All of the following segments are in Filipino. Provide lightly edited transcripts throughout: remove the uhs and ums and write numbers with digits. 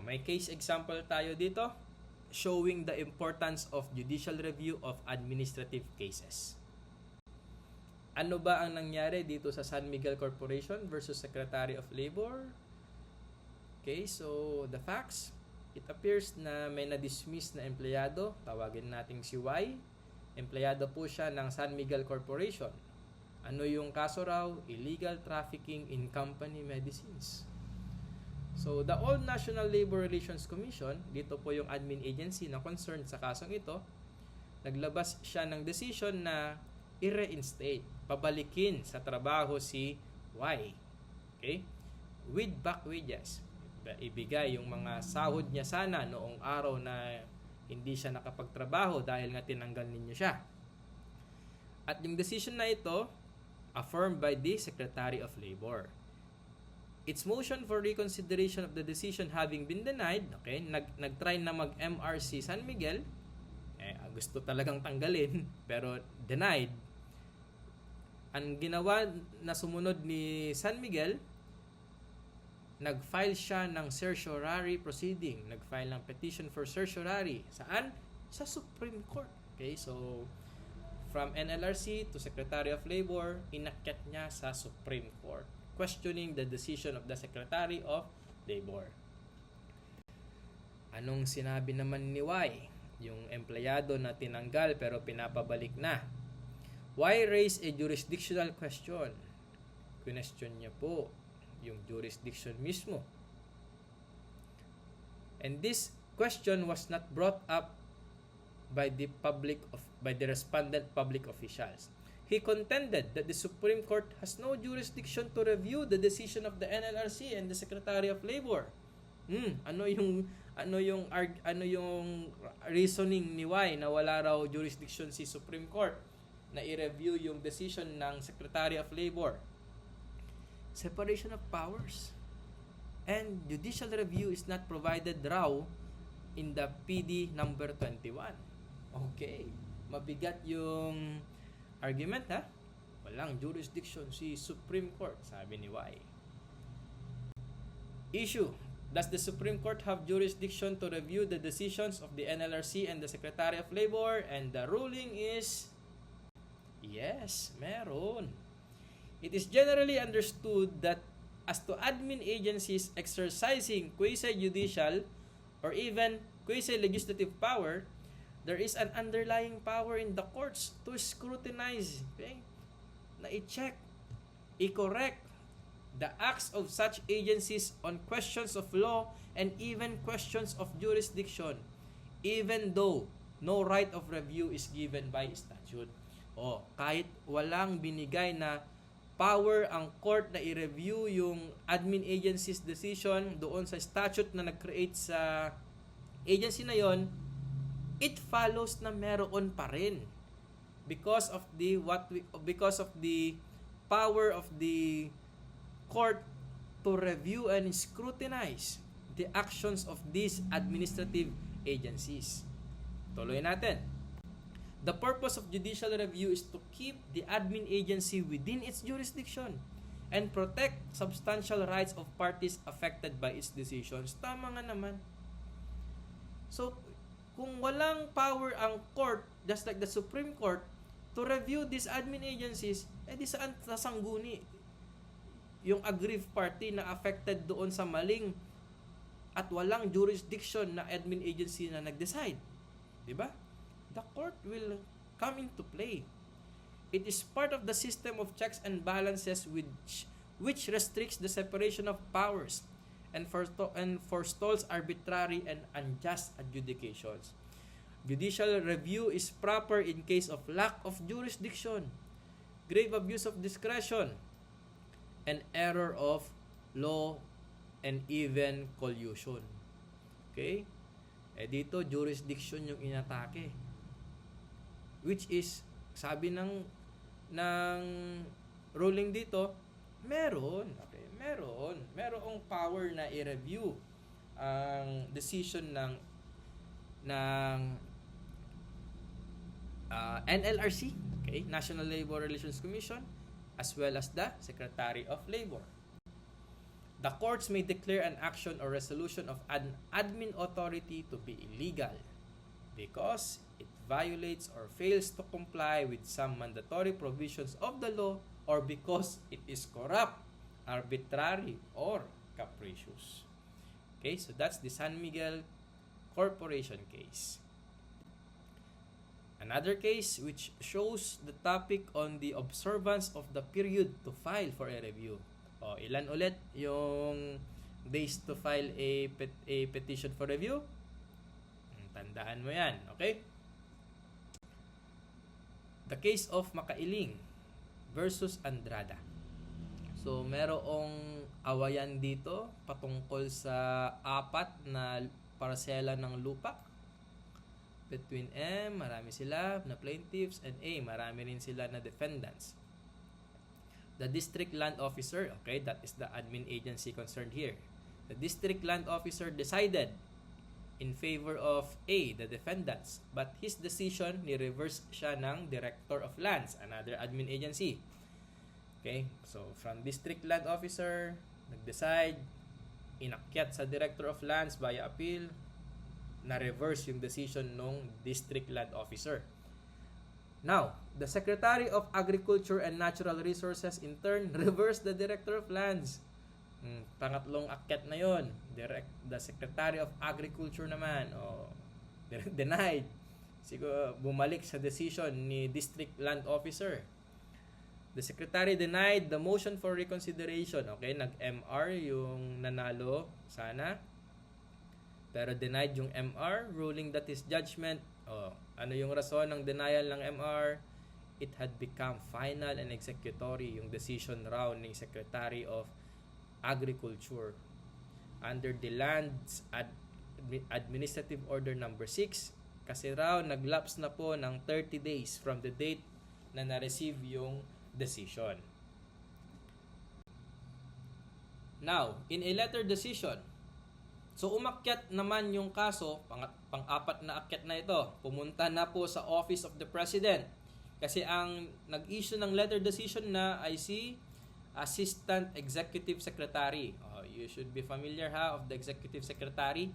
May case example tayo dito showing the importance of judicial review of administrative cases. Ano ba ang nangyari dito sa San Miguel Corporation versus Secretary of Labor? Okay, so the facts. It appears na may na-dismiss na empleyado, tawagin nating si Y. Empleyado po siya ng San Miguel Corporation. Ano yung kaso raw? Illegal trafficking in company medicines. So, the All National Labor Relations Commission, dito po yung admin agency na concerned sa kasong ito, naglabas siya ng decision na i-reinstate, pabalikin sa trabaho si Y. Okay? With back wages. Ibigay yung mga sahod niya sana noong araw na hindi siya nakapagtrabaho dahil nga tinanggal ninyo siya. At yung decision na ito, affirmed by the Secretary of Labor. Its motion for reconsideration of the decision having been denied, okay, nag-try na mag-MRC San Miguel, gusto talagang tanggalin, pero denied. Ang ginawa na sumunod ni San Miguel, nag-file siya ng certiorari proceeding, nag-file ng petition for certiorari. Saan? Sa Supreme Court. Okay, so from NLRC to Secretary of Labor, inakyat niya sa Supreme Court, questioning the decision of the Secretary of Labor. Anong sinabi naman ni Y? Yung empleyado na tinanggal pero pinapabalik na. Y raised a jurisdictional question. Question niya po yung jurisdiction mismo. And this question was not brought up by the respondent public officials. He contended that the Supreme Court has no jurisdiction to review the decision of the NLRC and the Secretary of Labor. Ano yung reasoning ni Y na wala raw jurisdiction si Supreme Court na i-review yung decision ng Secretary of Labor? Separation of powers. And judicial review is not provided raw in the PD number 21. Okay. Mabigat yung argument, ha? Walang jurisdiction si Supreme Court, sabi ni Y. Issue. Does the Supreme Court have jurisdiction to review the decisions of the NLRC and the Secretary of Labor? And the ruling is yes, meron. It is generally understood that as to admin agencies exercising quasi-judicial or even quasi-legislative power, there is an underlying power in the courts to scrutinize, okay? Na i-check, i-correct the acts of such agencies on questions of law and even questions of jurisdiction, even though no right of review is given by statute. Kahit walang binigay na power ang court na i-review yung admin agency's decision doon sa statute na nag-create sa agency na yon, it follows na meron pa rin because of the power of the court to review and scrutinize the actions of these administrative agencies. Tuloy natin. The purpose of judicial review is to keep the admin agency within its jurisdiction and protect substantial rights of parties affected by its decisions. Tama nga naman. So, kung walang power ang court, just like the Supreme Court, to review these admin agencies, di saan sasangguni yung aggrieved party na affected doon sa maling at walang jurisdiction na admin agency na nag-decide? Diba? The court will come into play. It is part of the system of checks and balances which restricts the separation of powers and forestalls arbitrary and unjust adjudications. Judicial review is proper in case of lack of jurisdiction, grave abuse of discretion, and error of law, and even collusion. Okay? Dito, jurisdiction yung inatake. Which is, sabi ng ruling dito, meron. Okay, meron. Merong power na i-review ang decision ng NLRC, okay, National Labor Relations Commission, as well as the Secretary of Labor. The courts may declare an action or resolution of an admin authority to be illegal because it violates or fails to comply with some mandatory provisions of the law or because it is corrupt, arbitrary, or capricious. Okay, so that's the San Miguel Corporation case. Another case which shows the topic on the observance of the period to file for a review. O, ilan ulit yung days to file a petition for review? Tandaan mo yan, okay? The case of Makailing versus Andrada. So, merong awayan dito patungkol sa 4 na parsela ng lupa. Between M, marami sila na plaintiffs, and A, marami rin sila na defendants. The district land officer, okay, that is the admin agency concerned here. The district land officer decided in favor of A, the defendants, but his decision, ni-reverse siya ng Director of Lands, another admin agency. Okay, so from district land officer, nag-decide, inakyat sa Director of Lands via appeal, na-reverse yung decision ng district land officer. Now, the Secretary of Agriculture and Natural Resources in turn reversed the Director of Lands. Pangatlong akyat na yon. The Secretary of Agriculture naman, denied. Siguro bumalik sa decision ni District Land Officer. The Secretary denied the motion for reconsideration. Okay, nag-MR yung nanalo sana. Pero denied yung MR, ruling that his judgment, ano yung rason ng denial ng MR? It had become final and executory yung decision raw ni Secretary of Agriculture under the Lands Administrative Order number 6 kasi raw naglapse na po ng 30 days from the date na na-receive yung decision. Now, in a letter decision, so umakyat naman yung kaso, pang-apat na akyat na ito, pumunta na po sa Office of the President. Kasi ang nag-issue ng letter decision na ay si Assistant Executive Secretary. You should be familiar of the Executive Secretary.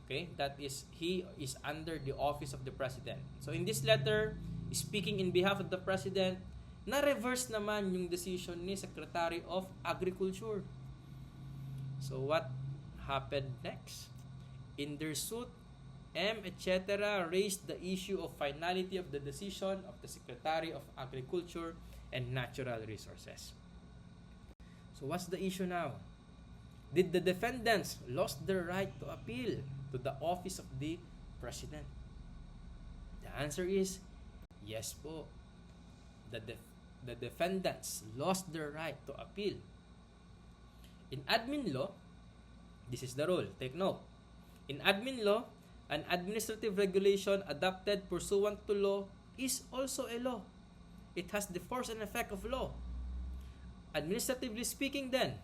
Okay, that is, he is under the Office of the President. So in this letter, speaking in behalf of the President, na-reverse naman yung decision ni Secretary of Agriculture. So what happened next? In their suit, M, etc. raised the issue of finality of the decision of the Secretary of Agriculture and Natural Resources. So what's the issue now? Did the defendants lost their right to appeal to the office of the President? The answer is yes po. The defendants lost their right to appeal. In admin law, this is the rule. Take note. In admin law, an administrative regulation adopted pursuant to law is also a law. It has the force and effect of law. Administratively speaking then,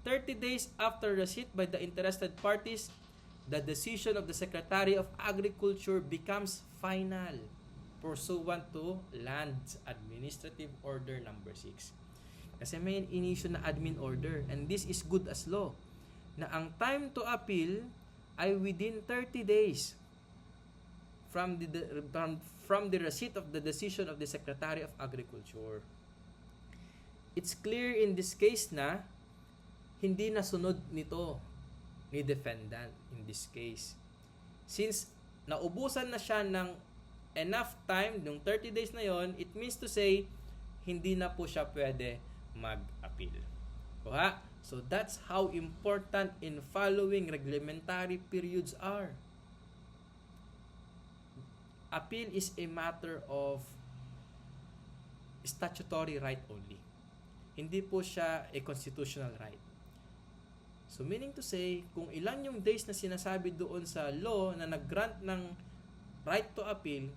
30 days after receipt by the interested parties, the decision of the Secretary of Agriculture becomes final pursuant to Lands Administrative Order number 6. Kasi may in-issue na admin order, and this is good as law, na ang time to appeal ay within 30 days from the receipt of the decision of the Secretary of Agriculture. It's clear in this case na hindi nasunod nito ni defendant in this case. Since naubusan na siya ng enough time, nung 30 days na yon, it means to say, hindi na po siya pwede mag-appeal. Kuha? So that's how important in following reglementary periods are. Appeal is a matter of statutory right only. Hindi po siya a constitutional right. So meaning to say, kung ilan yung days na sinasabi doon sa law na nag-grant ng right to appeal,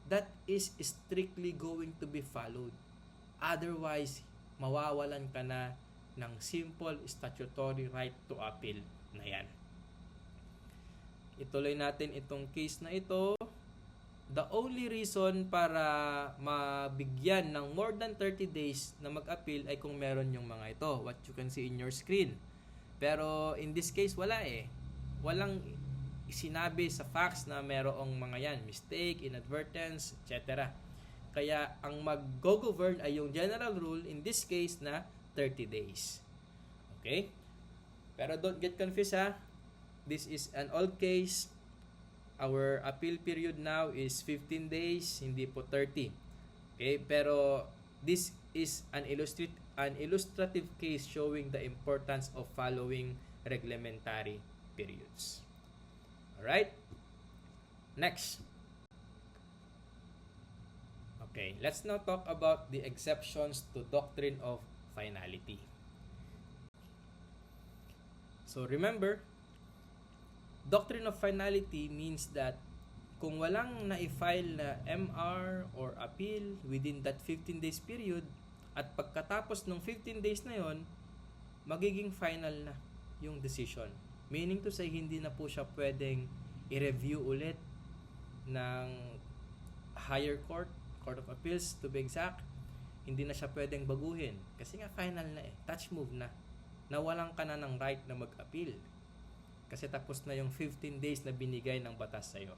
that is strictly going to be followed. Otherwise, mawawalan ka na ng simple statutory right to appeal na yan. Ituloy natin itong case na ito. the only reason para mabigyan ng more than 30 days na mag-appeal ay kung meron yung mga ito, what you can see in your screen. Pero in this case, wala eh. Walang sinabi sa facts na merong mga yan, mistake, inadvertence, etc. Kaya ang mag-govern ay yung general rule in this case na 30 days. Okay? Pero don't get confused ha. This is an old case. Our appeal period now is 15 days, hindi po 30. Okay? Pero this is an illustrative case showing the importance of following reglementary periods. Alright? Next. Okay, let's now talk about the exceptions to doctrine of finality. So remember, doctrine of finality means that kung walang na-file na MR or appeal within that 15 days period at pagkatapos ng 15 days na yon, magiging final na yung decision. Meaning to say, hindi na po siya pwedeng i-review ulit ng higher court, Court of Appeals to be exact. Hindi na siya pwedeng baguhin kasi nga final na eh, touch move na. Nawalan ka na ng right na mag-appeal kasi tapos na yung 15 days na binigay ng batas sa'yo.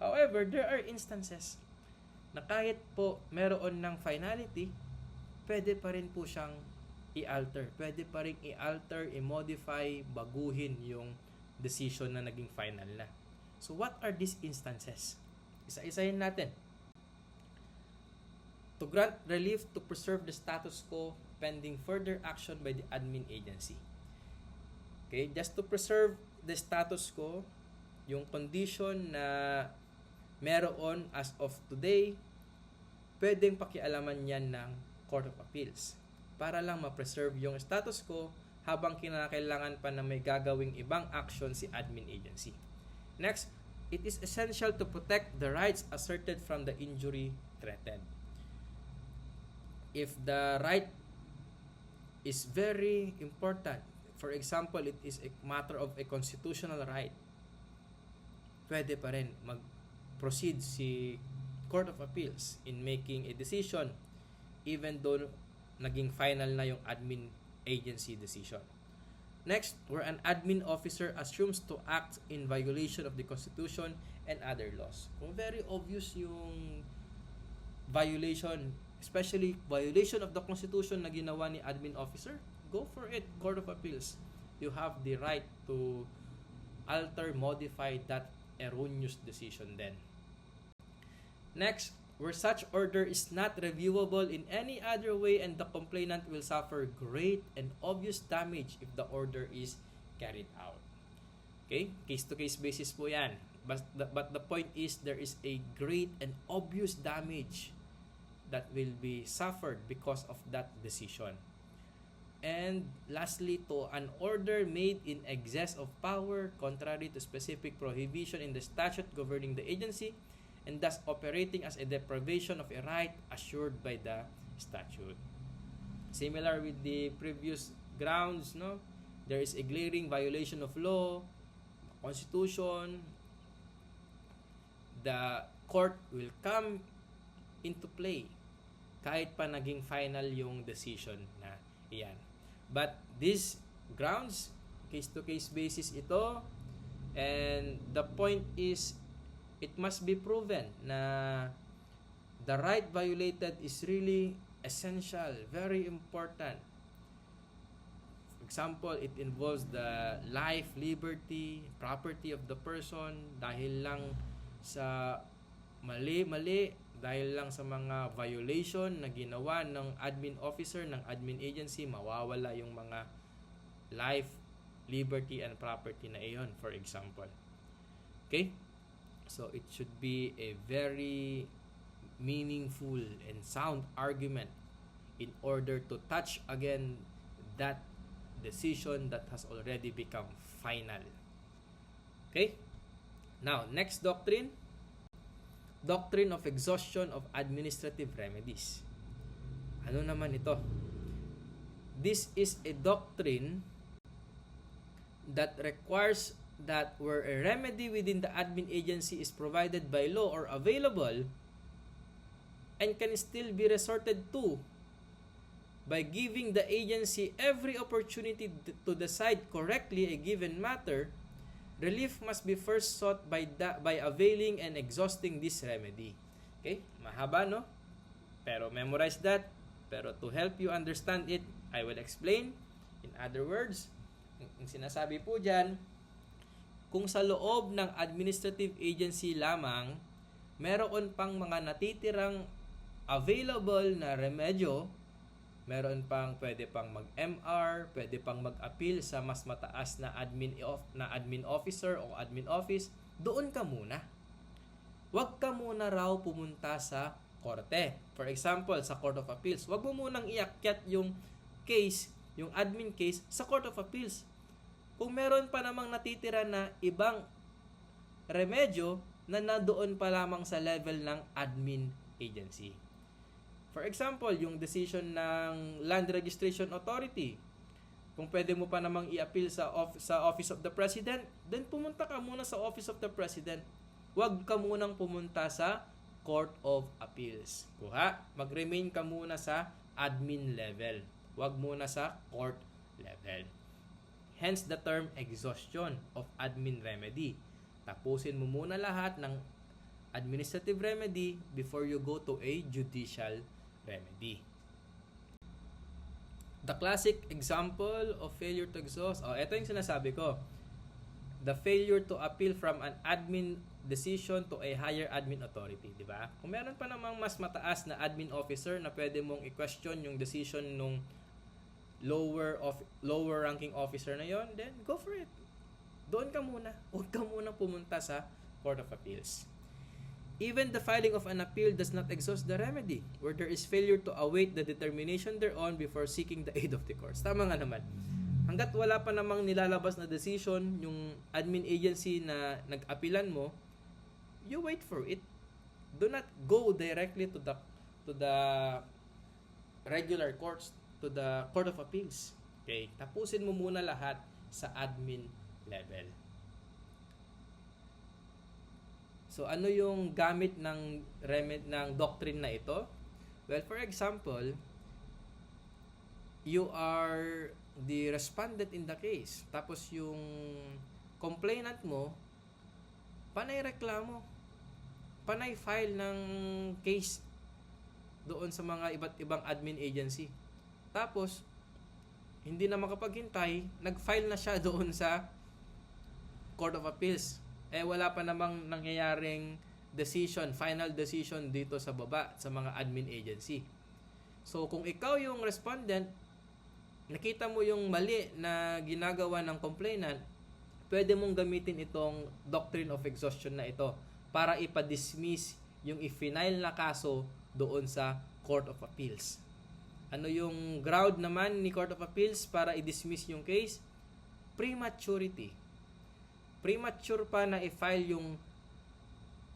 However, there are instances na kahit po meron ng finality, pwede pa rin po siyang i-alter. Pwede pa rin i-alter, i-modify, baguhin yung decision na naging final na. So, what are these instances? Isa-isahin natin. To grant relief to preserve the status quo pending further action by the admin agency. Okay, just to preserve the status quo, yung condition na meron as of today, pwedeng pakialaman yan ng Court of Appeals para lang ma-preserve yung status quo habang kinakailangan pa na may gagawing ibang action si admin agency. Next, it is essential to protect the rights asserted from the injury threatened. If the right is very important, for example, it is a matter of a constitutional right, pwede pa rin mag-proceed si Court of Appeals in making a decision even though naging final na yung admin agency decision. Next, where an admin officer assumes to act in violation of the Constitution and other laws. Kung very obvious yung violation, especially violation of the Constitution na ginawa ni admin officer, go for it, Court of Appeals. You have the right to alter, modify that erroneous decision then. Next, where such order is not reviewable in any other way and the complainant will suffer great and obvious damage if the order is carried out. Okay? Case-to-case basis po yan. But the point is, there is a great and obvious damage that will be suffered because of that decision. And lastly, to an order made in excess of power, contrary to specific prohibition in the statute governing the agency, and thus operating as a deprivation of a right assured by the statute. Similar with the previous grounds, no? There is a glaring violation of law, Constitution. The court will come into play kahit pa naging final yung decision na iyan. But these grounds, case-to-case basis ito, and the point is, it must be proven na the right violated is really essential, very important. For example, it involves the life, liberty, property of the person dahil lang sa mali, dahil lang sa mga violation na ginawa ng admin officer, ng admin agency, mawawala yung mga life, liberty, and property na iyon, for example. Okay? So, it should be a very meaningful and sound argument in order to touch again that decision that has already become final. Okay? Now, next doctrine. Doctrine of exhaustion of administrative remedies. Ano naman ito? This is a doctrine that requires that where a remedy within the admin agency is provided by law or available and can still be resorted to by giving the agency every opportunity to decide correctly a given matter, relief must be first sought by availing and exhausting this remedy. Okay? Mahaba, no? Pero memorize that. Pero to help you understand it, I will explain. In other words, ang sinasabi po dyan, kung sa loob ng administrative agency lamang, meron pang mga natitirang available na remedyo, meron pang pwede pang mag-MR, pwede pang mag-appeal sa mas mataas na admin officer o admin office, doon ka muna. Huwag ka muna raw pumunta sa korte. For example, sa Court of Appeals, huwag mo munang iakyat yung case, yung admin case sa Court of Appeals. Kung meron pa namang natitira na ibang remedyo na nandoon pa lamang sa level ng admin agency. For example, yung decision ng Land Registration Authority. Kung pwede mo pa namang i-appeal sa Office of the President, then pumunta ka muna sa Office of the President. Huwag ka munang pumunta sa Court of Appeals. Kuha, mag-remain ka muna sa admin level. Huwag muna sa court level. Hence the term exhaustion of admin remedy. Tapusin mo muna lahat ng administrative remedy before you go to a judicial remedy. The classic example of failure to exhaust, ito yung sinasabi ko. The failure to appeal from an admin decision to a higher admin authority, di ba? Kung meron pa namang mas mataas na admin officer na pwede mong i-question yung decision nung lower ranking officer na yon, then go for it. Doon ka muna. Huwag ka muna pumunta sa Court of Appeals. Even the filing of an appeal does not exhaust the remedy where there is failure to await the determination thereon before seeking the aid of the courts. Tama nga naman. Hanggat wala pa namang nilalabas na decision yung admin agency na nag-apilan mo, you wait for it. Do not go directly to the regular courts, to the Court of Appeals. Okay? Tapusin mo muna lahat sa admin level. So ano yung gamit ng doctrine na ito? Well, for example, you are the respondent in the case. Tapos yung complainant mo, panay reklamo. Panay file ng case doon sa mga iba't ibang admin agency. Tapos, hindi na makapaghintay, nag-file na siya doon sa Court of Appeals. Wala pa namang nangyayaring decision, final decision dito sa baba, sa mga admin agency. So, kung ikaw yung respondent, nakita mo yung mali na ginagawa ng complainant, pwede mong gamitin itong doctrine of exhaustion na ito para ipa-dismiss yung i-final na kaso doon sa Court of Appeals. Ano yung ground naman ni Court of Appeals para i-dismiss yung case? Prematurity. Premature pa na i-file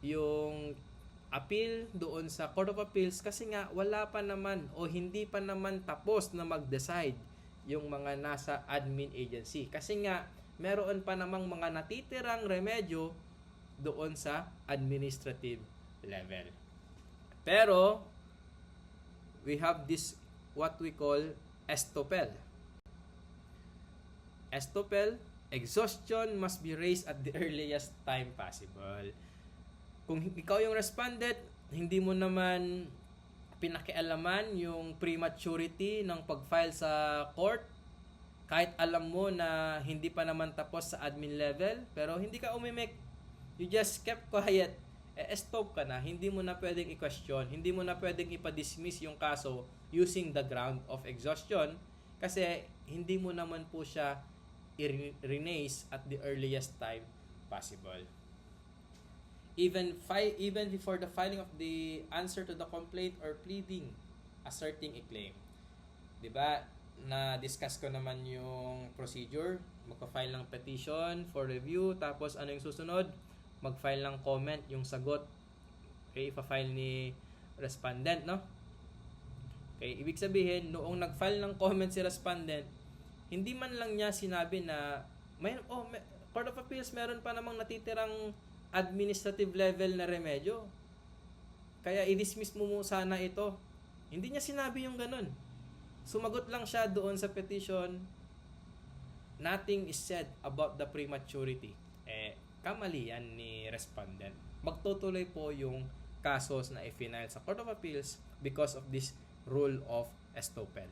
yung appeal doon sa Court of Appeals kasi nga wala pa naman o hindi pa naman tapos na mag-decide yung mga nasa admin agency. Kasi nga meron pa namang mga natitirang remedyo doon sa administrative level. Pero we have this what we call estoppel. Estoppel, exhaustion must be raised at the earliest time possible. Kung ikaw yung respondent, hindi mo naman pinakialaman yung prematurity ng pag-file sa court, kahit alam mo na hindi pa naman tapos sa admin level, pero hindi ka umimik, you just kept quiet, stop ka na, hindi mo na pwedeng i-question, hindi mo na pwedeng ipa-dismiss yung kaso using the ground of exhaustion, kasi hindi mo naman po siya i-release at the earliest time possible. Even before the filing of the answer to the complaint or pleading asserting a claim. 'Di ba? Na-discuss ko naman yung procedure, magpa-file ng petition for review, tapos ano yung susunod? Mag-file ng comment, yung sagot. Okay, ipa-file ni respondent, no? Okay, ibig sabihin, noong nag-file ng comment si respondent, hindi man lang niya sinabi na Court of Appeals, meron pa namang natitirang administrative level na remedyo. Kaya i-dismiss mo sana ito. Hindi niya sinabi yung ganun. Sumagot lang siya doon sa petition, nothing is said about the prematurity. Kamali yan ni respondent. Magtutuloy po yung kasos na i-file sa Court of Appeals because of this rule of estoppel.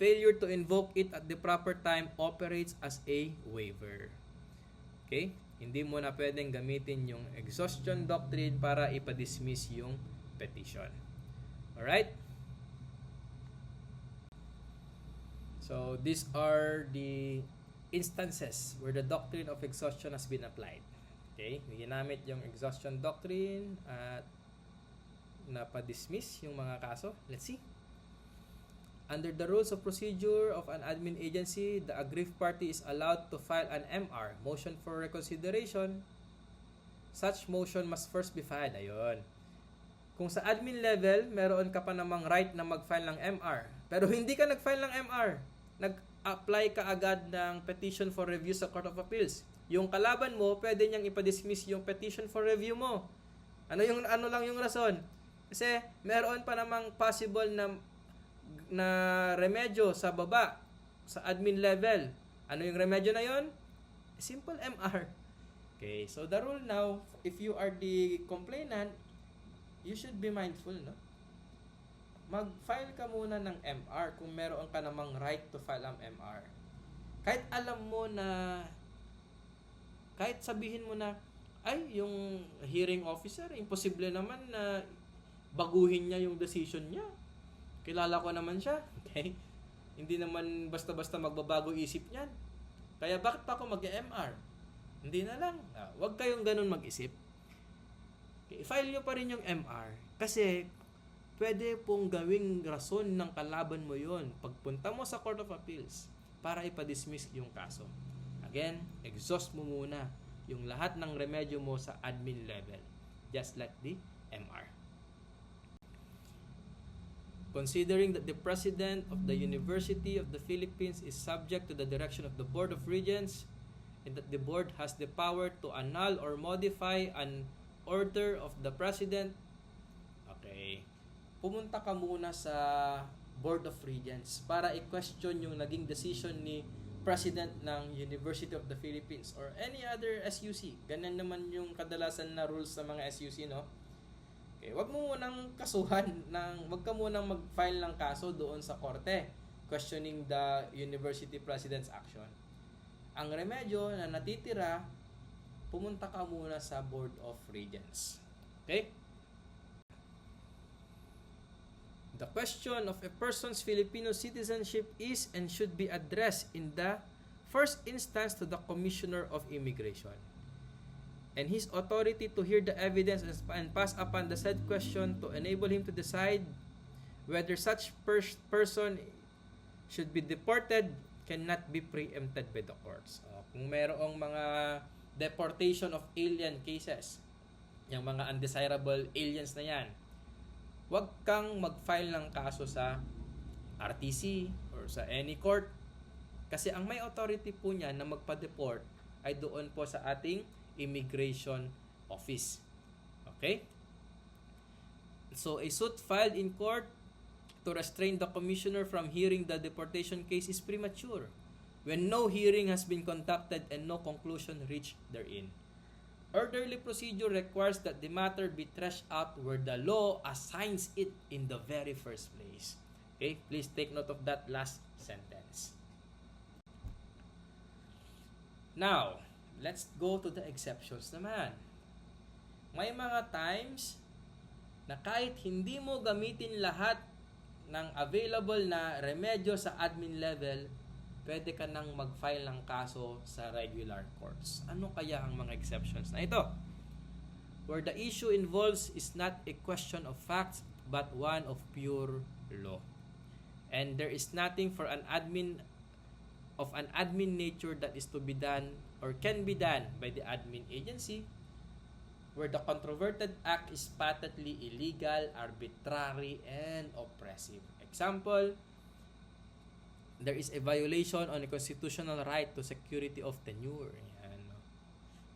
Failure to invoke it at the proper time operates as a waiver. Okay? Hindi mo na pwedeng gamitin yung exhaustion doctrine para ipa-dismiss yung petition. Alright? So, these are the instances where the doctrine of exhaustion has been applied. Okay? Ginamit yung exhaustion doctrine at napa-dismiss yung mga kaso. Let's see. Under the rules of procedure of an admin agency, the aggrieved party is allowed to file an MR, motion for reconsideration. Such motion must first be filed. Ayun. Kung sa admin level, meron ka pa namang right na mag-file ng MR. Pero hindi ka nag-file ng MR. Nag-apply ka agad ng petition for review sa Court of Appeals. Yung kalaban mo, pwede niyang ipa-dismiss yung petition for review mo. Ano lang yung rason? Kasi meron pa namang possible na remedyo sa baba, sa admin level. Ano yung remedyo na yon? Simple MR. Okay, so the rule now, if you are the complainant, you should be mindful, no? Mag-file ka muna ng MR kung meron ka namang right to file ang MR. Kahit alam mo na, kahit sabihin mo na, ay, yung hearing officer, imposible naman na baguhin niya yung decision niya. Kilala ko naman siya. Okay? Hindi naman basta-basta magbabago isip niyan. Kaya bakit pa ako mag-MR? Hindi na lang. Huwag kayong ganun mag-isip. Okay, file nyo pa rin yung MR. Kasi, pwede pong gawing rason ng kalaban mo yon pagpunta mo sa Court of Appeals para ipa-dismiss yung kaso. Again, exhaust mo muna yung lahat ng remedyo mo sa admin level. Just like the MR. Considering that the President of the University of the Philippines is subject to the direction of the Board of Regents and that the Board has the power to annul or modify an order of the President, okay, pumunta ka muna sa Board of Regents para i-question yung naging decision ni President ng University of the Philippines or any other SUC. Ganyan naman yung kadalasan na rules sa mga SUC, no? Okay, wag mo munang kasuhan wag ka munang mag-file ng kaso doon sa korte questioning the university president's action. Ang remedyo na natitira, pumunta ka muna sa Board of Regents. Okay? The question of a person's Filipino citizenship is and should be addressed in the first instance to the Commissioner of Immigration. And his authority to hear the evidence and pass upon the said question to enable him to decide whether such person should be deported cannot be preempted by the courts. Kung mayroong mga deportation of alien cases, yung mga undesirable aliens na yan, huwag kang mag-file ng kaso sa RTC or sa any court kasi ang may authority po niya na magpa-deport ay doon po sa ating Immigration Office. Okay? So, a suit filed in court to restrain the commissioner from hearing the deportation case is premature when no hearing has been conducted and no conclusion reached therein. Orderly procedure requires that the matter be threshed out where the law assigns it in the very first place. Okay? Please take note of that last sentence. Now, let's go to the exceptions naman. May mga times na kahit hindi mo gamitin lahat ng available na remedyo sa admin level, pwede ka nang mag-file ng kaso sa regular courts. Ano kaya ang mga exceptions na ito? Where the issue involves is not a question of facts but one of pure law. And there is nothing for an admin nature that is to be done or can be done by the admin agency where the controverted act is patently illegal, arbitrary, and oppressive. Example, there is a violation on the constitutional right to security of tenure. Yan.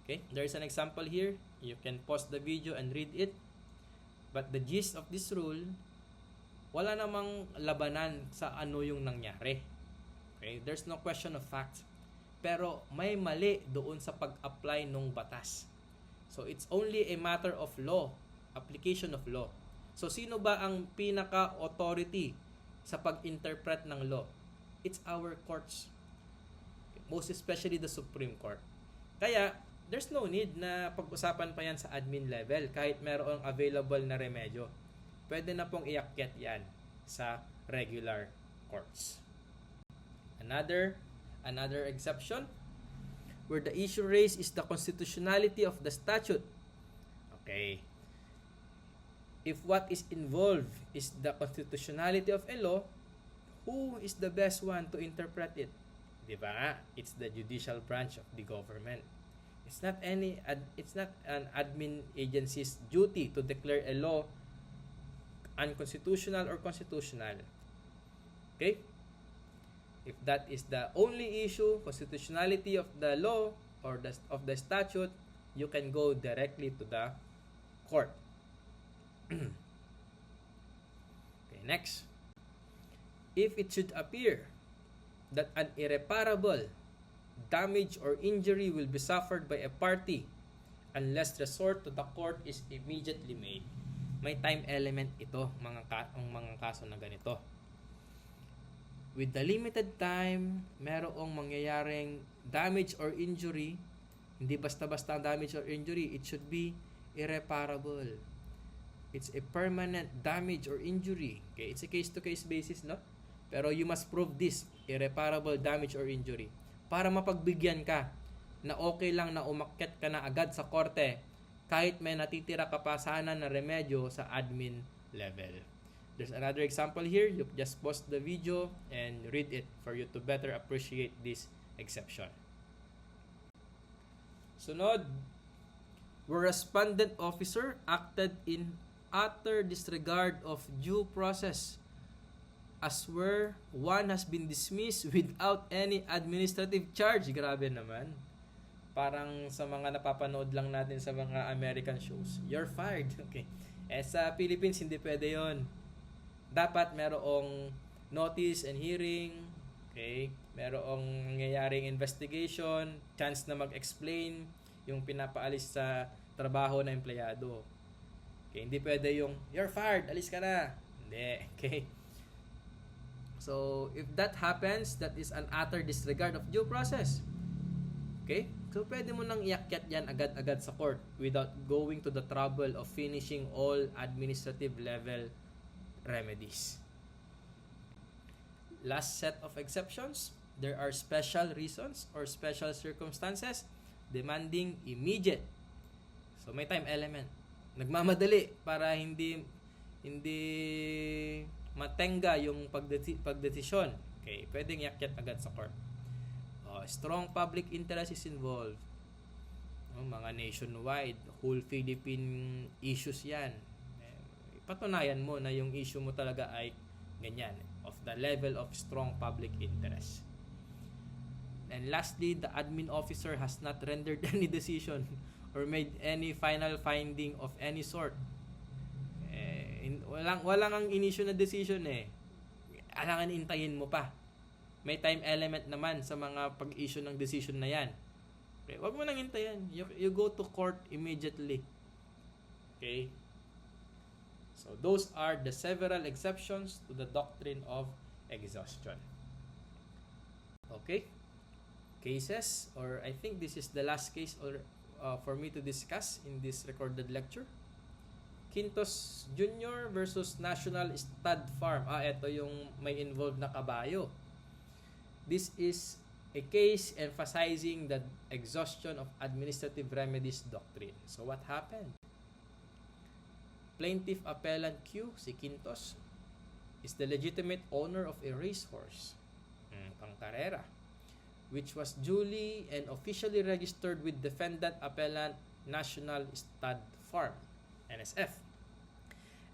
Okay, there is an example here. You can pause the video and read it. But the gist of this rule, wala namang labanan sa ano yung nangyari. Okay, there's no question of fact. Pero may mali doon sa pag-apply ng batas. So it's only a matter of law, application of law. So sino ba ang pinaka-authority sa pag-interpret ng law? It's our courts. Most especially the Supreme Court. Kaya there's no need na pag-usapan pa yan sa admin level kahit merong available na remedyo. Pwede na pong iakyat yan sa regular courts. Another exception where the issue raised is the constitutionality of the statute. Okay. If what is involved is the constitutionality of a law, who is the best one to interpret it? Diba nga? It's the judicial branch of the government. It's not an admin agency's duty to declare a law unconstitutional or constitutional. Okay? If that is the only issue, constitutionality of the law or of the statute, you can go directly to the court. Okay, next. If it should appear that an irreparable damage or injury will be suffered by a party unless resort to the court is immediately made. May time element ito, mga kaso na ganito. With the limited time, merong mangyayaring damage or injury. Hindi basta-basta damage or injury. It should be irreparable. It's a permanent damage or injury. Okay, it's a case-to-case basis, no? Pero you must prove this, irreparable damage or injury, para mapagbigyan ka na okay lang na umakyat ka na agad sa korte kahit may natitira ka pa sana na remedyo sa admin level. There's another example here. You just pause the video and read it for you to better appreciate this exception. Sunod, where respondent officer acted in utter disregard of due process, as where one has been dismissed without any administrative charge. Grabe naman. Parang sa mga napapanood lang natin sa mga American shows. You're fired. Okay. Sa Philippines, hindi pwede yon. Dapat merong notice and hearing. Okay. Merong nangyayaring investigation. Chance na mag-explain yung pinapaalis sa trabaho na empleyado. Okay. Hindi pwede yung, you're fired, alis ka na. Hindi. Okay. So, if that happens, that is an utter disregard of due process. Okay? So, pwede mo nang iakyat yan agad-agad sa court without going to the trouble of finishing all administrative level remedies. Last set of exceptions, there are special reasons or special circumstances demanding immediate. So, may time element. Nagmamadali para hindi matenga yung pagdesisyon. Okay, pwedeng iakyat agad sa court. Strong public interest is involved. Mga nationwide, whole Philippine issues yan. Patunayan mo na yung issue mo talaga ay ganyan, of the level of strong public interest. And lastly, the admin officer has not rendered any decision or made any final finding of any sort. Walang ang in-issue na decision eh. Alangan intayin mo pa. May time element naman sa mga pag-issue ng decision na yan. Okay, wag mo nang hintayin. You go to court immediately. Okay? So, those are the several exceptions to the doctrine of exhaustion. Okay? Cases, or I think this is the last case for me to discuss in this recorded lecture. Quintos Jr. versus National Stud Farm. Ito yung may involved na kabayo. This is a case emphasizing the exhaustion of administrative remedies doctrine. So what happened? Plaintiff appellant Q, si Quintos, is the legitimate owner of a racehorse, pangkarera, which was duly and officially registered with defendant appellant National Stud Farm, NSF,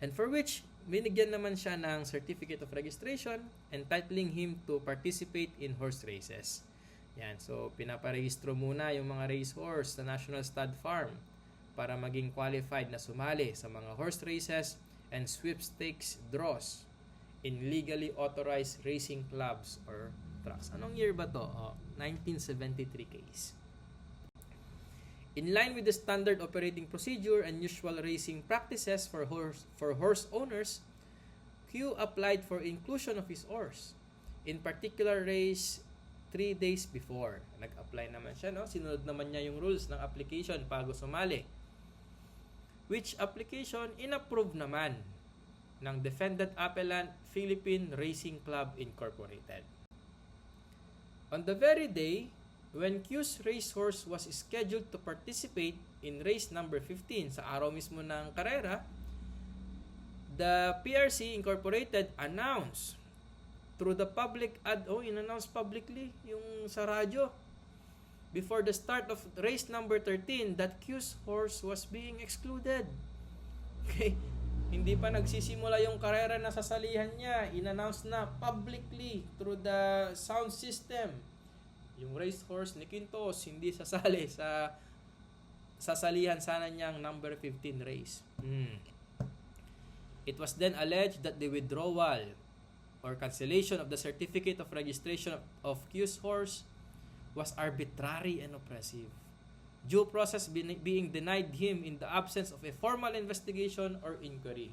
and for which binigyan naman siya ng certificate of registration entitling him to participate in horse races. Yan, so pinaparehistro muna yung mga racehorse sa National Stud Farm para maging qualified na sumali sa mga horse races and sweepstakes draws in legally authorized racing clubs or tracks. Anong year ba to? 1973 case. In line with the standard operating procedure and usual racing practices for horse owners, Q applied for inclusion of his horse in particular race 3 days before. Nag-apply naman siya, no? Sinunod naman niya yung rules ng application bago sumali. Which application inapprove naman ng defendant appellant Philippine Racing Club Incorporated. On the very day when Q's racehorse was scheduled to participate in race number 15 sa araw mismo ng karera, the PRC Incorporated announced through the public in-announce publicly yung sa radyo before the start of race number 13 that Q's horse was being excluded. Okay? Hindi pa nagsisimula yung karera na sasalihan niya, in-announce na publicly through the sound system. Yung racehorse ni Quintos hindi sasali sa sasalihan sana niyang number 15 race. It was then alleged that the withdrawal or cancellation of the certificate of registration of Q's horse was arbitrary and oppressive. Due process being denied him in the absence of a formal investigation or inquiry.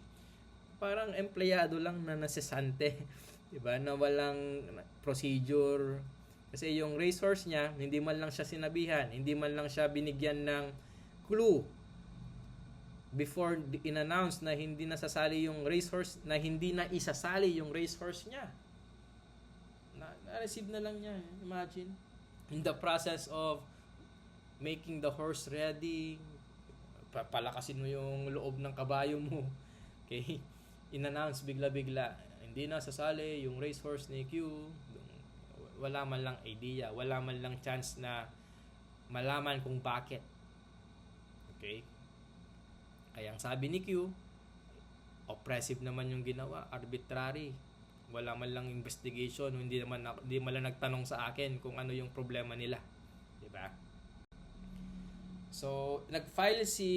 Parang empleyado lang na nasesante, 'di ba? Na walang procedure. Kasi yung racehorse niya, hindi man lang siya sinabihan, hindi man lang siya binigyan ng clue before in-announce na hindi nasasali yung racehorse, na hindi na isasali yung racehorse niya. Na-receive na lang niya, imagine. In the process of making the horse ready, palakasin mo yung loob ng kabayo mo. Okay? In-announce bigla-bigla, hindi na sasali yung racehorse ni Q. Wala man lang idea, wala man lang chance na malaman kung bakit. Okay? Kaya ang sabi ni Q, oppressive naman yung ginawa, arbitrary. Wala man lang investigation, hindi man lang nagtanong sa akin kung ano yung problema nila. 'Di ba? So, nag-file si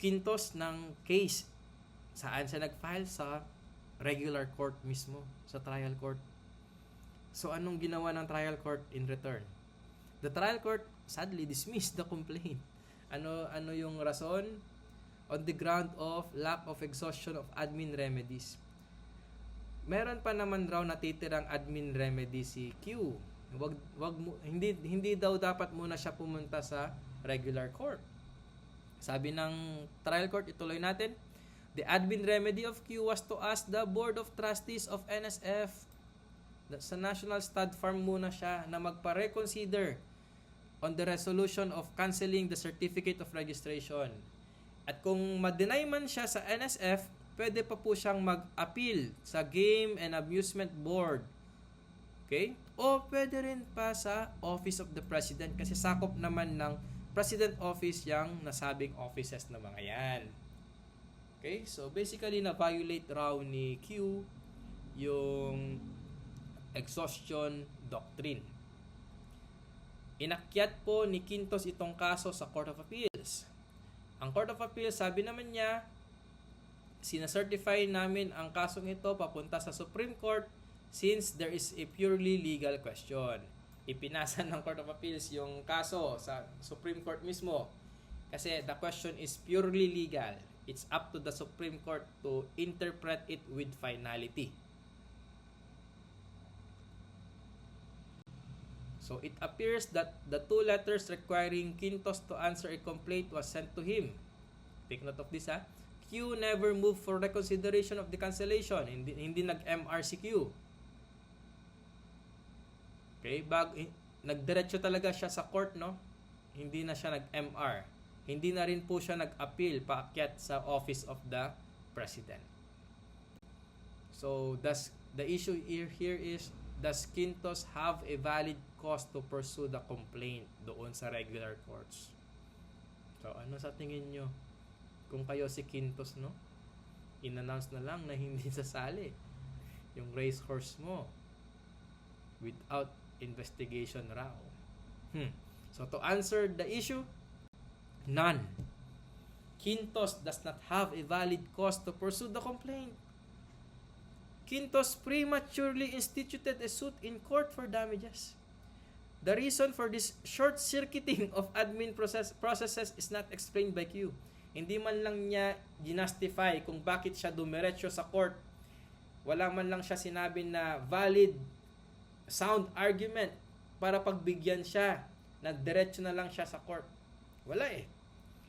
Quintos ng case. Saan siya nag-file? Sa regular court mismo, sa trial court. So, anong ginawa ng trial court in return? The trial court sadly dismissed the complaint. Ano yung rason? On the ground of lack of exhaustion of admin remedies. Meron pa naman raw natitirang admin remedy si Q. Hindi daw dapat muna siya pumunta sa regular court. Sabi ng trial court, ituloy natin. The admin remedy of Q was to ask the Board of Trustees of NSF sa National Stud Farm muna siya na magpa-reconsider on the resolution of canceling the certificate of registration. At kung ma-deny man siya sa NSF, pwede pa po siyang mag-appeal sa Game and Amusement Board. Okay? O pwede rin pa sa Office of the President kasi sakop naman ng President Office yung nasabing offices na mga yan. Okay? So basically na-violate raw ni Q yung exhaustion doctrine. Inakyat po ni Quintos itong kaso sa Court of Appeals. Ang Court of Appeals, sabi naman niya, sinacertify namin ang kasong ito papunta sa Supreme Court since there is a purely legal question. Ipinasa ng Court of Appeals yung kaso sa Supreme Court mismo kasi the question is purely legal. It's up to the Supreme Court to interpret it with finality. So it appears that the 2 letters requiring Quintos to answer a complaint was sent to him. Take note of this ha. Q never moved for reconsideration of the cancellation. Hindi nag-MR si Q. Okay, nagdiretso talaga siya sa court, no? Hindi na siya nag-MR. Hindi na rin po siya nag-appeal paakyat sa Office of the President. So, the issue here is, does Quintos have a valid cause to pursue the complaint doon sa regular courts? So, ano sa tingin nyo? Kung kayo si Quintos, no? in-announce na lang na hindi sasali yung racehorse mo without investigation raw. So to answer the issue, none. Quintos does not have a valid cause to pursue the complaint. Quintos prematurely instituted a suit in court for damages. The reason for this short-circuiting of admin processes is not explained by Q. Hindi man lang niya ginastify kung bakit siya dumiretso sa court. Wala man lang siya sinabi na valid, sound argument para pagbigyan siya na diretso na lang siya sa court. Wala eh.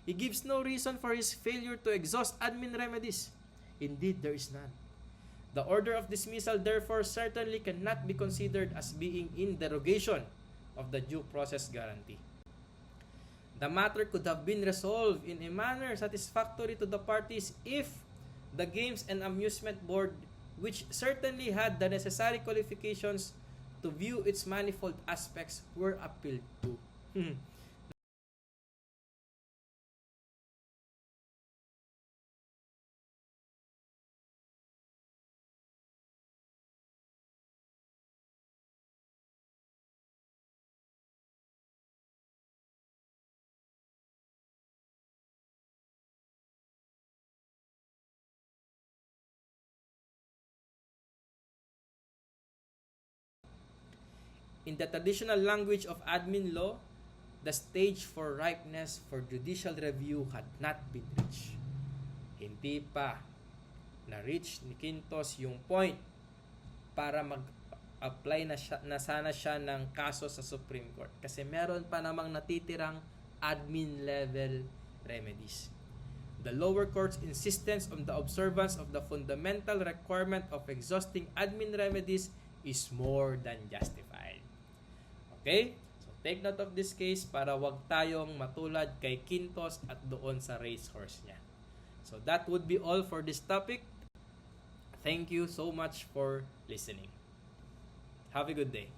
He gives no reason for his failure to exhaust admin remedies. Indeed, there is none. The order of dismissal therefore certainly cannot be considered as being in derogation of the due process guarantee. The matter could have been resolved in a manner satisfactory to the parties if the Games and Amusement Board, which certainly had the necessary qualifications to view its manifold aspects, were appealed to. In the traditional language of admin law, the stage for ripeness for judicial review had not been reached. Hindi pa na-reach ni Quintos yung point para mag-apply na sana siya ng kaso sa Supreme Court. Kasi meron pa namang natitirang admin level remedies. The lower court's insistence on the observance of the fundamental requirement of exhausting admin remedies is more than justified. Okay? So, take note of this case para wag tayong matulad kay Quintos at doon sa racehorse niya. So, that would be all for this topic. Thank you so much for listening. Have a good day.